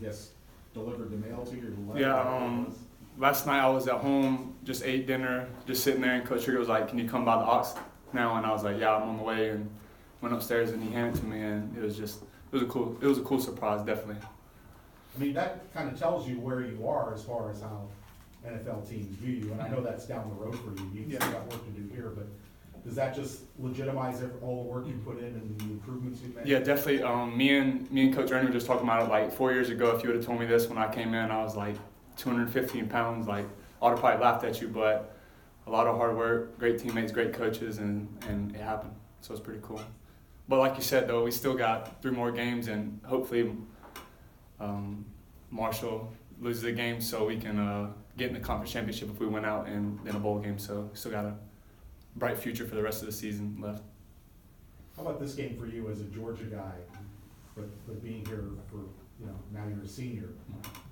guess, delivered the mail to you? Yeah, last night I was at home, just ate dinner, just sitting there, and Coach Trigger was like, "Can you come by the Ox now?" And I was like, "Yeah, I'm on the way." And went upstairs and he handed it to me, and it was a cool surprise, definitely. I mean, that kind of tells you where you are as far as how NFL teams view you, and I know that's down the road for you. You've still got work to do here, but does that just legitimize all the work you put in and the improvements you've made? Yeah, definitely. Me and Coach Ernie were just talking about it like 4 years ago. If you would have told me this when I came in, I was like 215 pounds. Like, I would have probably laughed at you, but a lot of hard work, great teammates, great coaches, and it happened. So it's pretty cool. But like you said, though, we still got 3 more games, and hopefully Marshall loses the game so we can get in the conference championship if we win out and in a bowl game. So we still got a bright future for the rest of the season left. How about this game for you as a Georgia guy, but being here for, now you're a senior?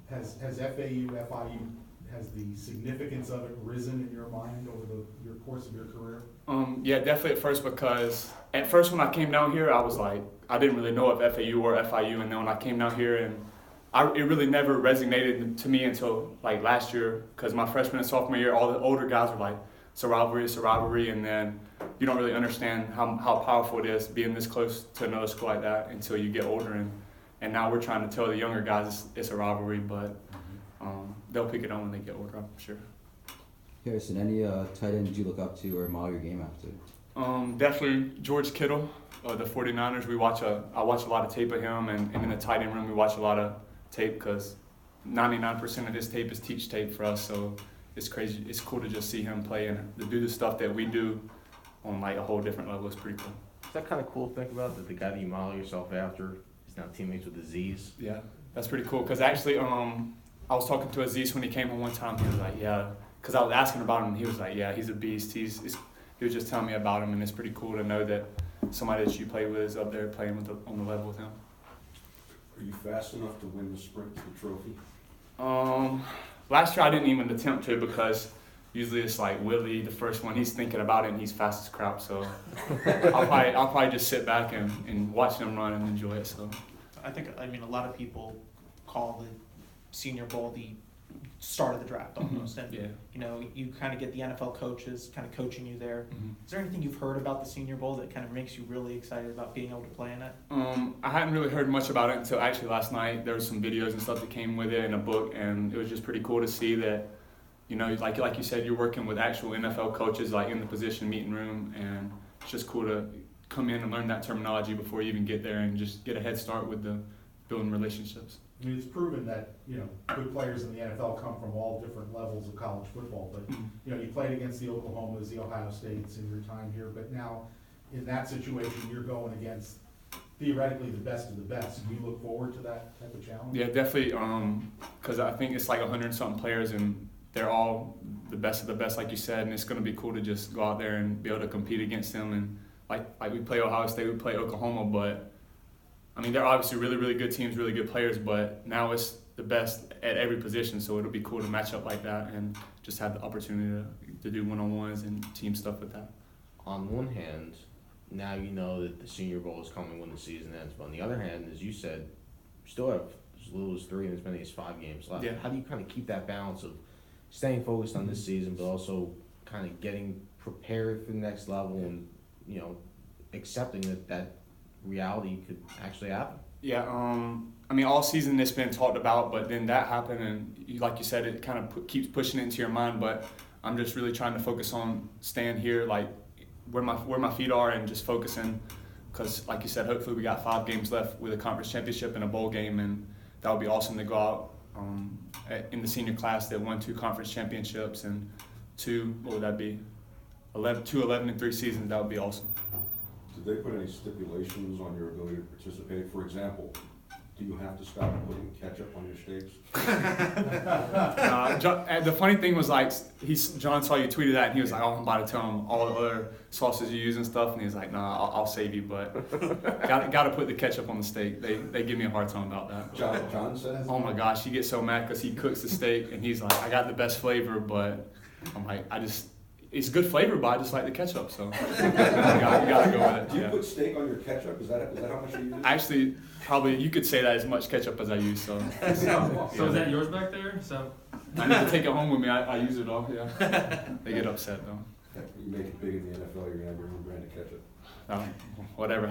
Has FAU, has the significance of it risen in your mind over your course of your career? Yeah, definitely at first, because at first when I came down here, I was like, I didn't really know if FAU or FIU, and then when I came down here, and it really never resonated to me until like last year, because my freshman and sophomore year, all the older guys were like, it's a rivalry, and then you don't really understand how powerful it is being this close to another school like that until you get older, and now we're trying to tell the younger guys it's a rivalry, but they'll pick it on when they get older, I'm sure. Harrison, any tight end did you look up to or model your game after? Definitely George Kittle, the 49ers. I watch a lot of tape of him, and in the tight end room we watch a lot of tape because 99% of his tape is teach tape for us, so it's crazy. It's cool to just see him play and to do the stuff that we do on like a whole different level. It's pretty cool. Is that kind of cool to think about, that the guy that you model yourself after is now teammates with Aziz? Yeah, that's pretty cool, because actually I was talking to Aziz when he came home one time. He was like, yeah, because I was asking about him, and he was like, yeah, he's a beast. He was just telling me about him, and it's pretty cool to know that somebody that you play with is up there playing on the level with him. Are you fast enough to win the sprint to the trophy? Last year I didn't even attempt to, because usually it's like Willie, the first one, he's thinking about it and he's fast as crap. So I'll probably just sit back and watch him run and enjoy it. So I mean, a lot of people call the Senior Bowl the start of the draft almost, and you kind of get the NFL coaches kind of coaching you there. Is there anything you've heard about the Senior Bowl that kind of makes you really excited about being able to play in it? I hadn't really heard much about it until actually last night. There was some videos and stuff that came with it in a book, and it was just pretty cool to see that, like you said, you're working with actual NFL coaches like in the position meeting room, and it's just cool to come in and learn that terminology before you even get there and just get a head start with the building relationships. I mean, it's proven that, good players in the NFL come from all different levels of college football, but, you played against the Oklahomas, the Ohio States in your time here, but now in that situation, you're going against theoretically the best of the best. Do you look forward to that type of challenge? Yeah, definitely, because I think it's like 100-something players, and they're all the best of the best, like you said, and it's going to be cool to just go out there and be able to compete against them. And like we play Ohio State, we play Oklahoma, but I mean, they're obviously really, really good teams, really good players, but now it's the best at every position, so it'll be cool to match up like that and just have the opportunity to do one-on-ones and team stuff with that. On one hand, now you know that the Senior Bowl is coming when the season ends, but on the other hand, as you said, you still have as little as 3 and as many as 5 games left. Yeah. How do you kind of keep that balance of staying focused on this season, but also kind of getting prepared for the next level and, accepting that reality could actually happen? Yeah, I mean, all season it's been talked about, but then that happened, and like you said, it kind of keeps pushing it into your mind. But I'm just really trying to focus on staying here, like where my feet are, and just focusing, because like you said, hopefully we got 5 games left with a conference championship and a bowl game, and that would be awesome to go out in the senior class that won 2 conference championships and 2, what would that be? 11-3 seasons. That would be awesome. Did they put any stipulations on your ability to participate? For example, do you have to stop putting ketchup on your steaks? The funny thing was, like, John saw you tweeted that, and he was like, "Oh, I'm about to tell him all the other sauces you use and stuff," and he was like, "Nah, I'll save you, but got to put the ketchup on the steak." They give me a hard time about that. John says. Oh my gosh, he gets so mad because he cooks the steak, and he's like, "I got the best flavor," but I'm like, it's good flavor, but I just like the ketchup, so you gotta go with it. Do you Yeah. put steak on your ketchup? Is that how much you use? Actually, probably you could say that as much ketchup as I use. So So is that yours back there? So I need to take it home with me. I use it all. Yeah, they get upset though. You make it big in the NFL, you're gonna have your own brand of ketchup. Whatever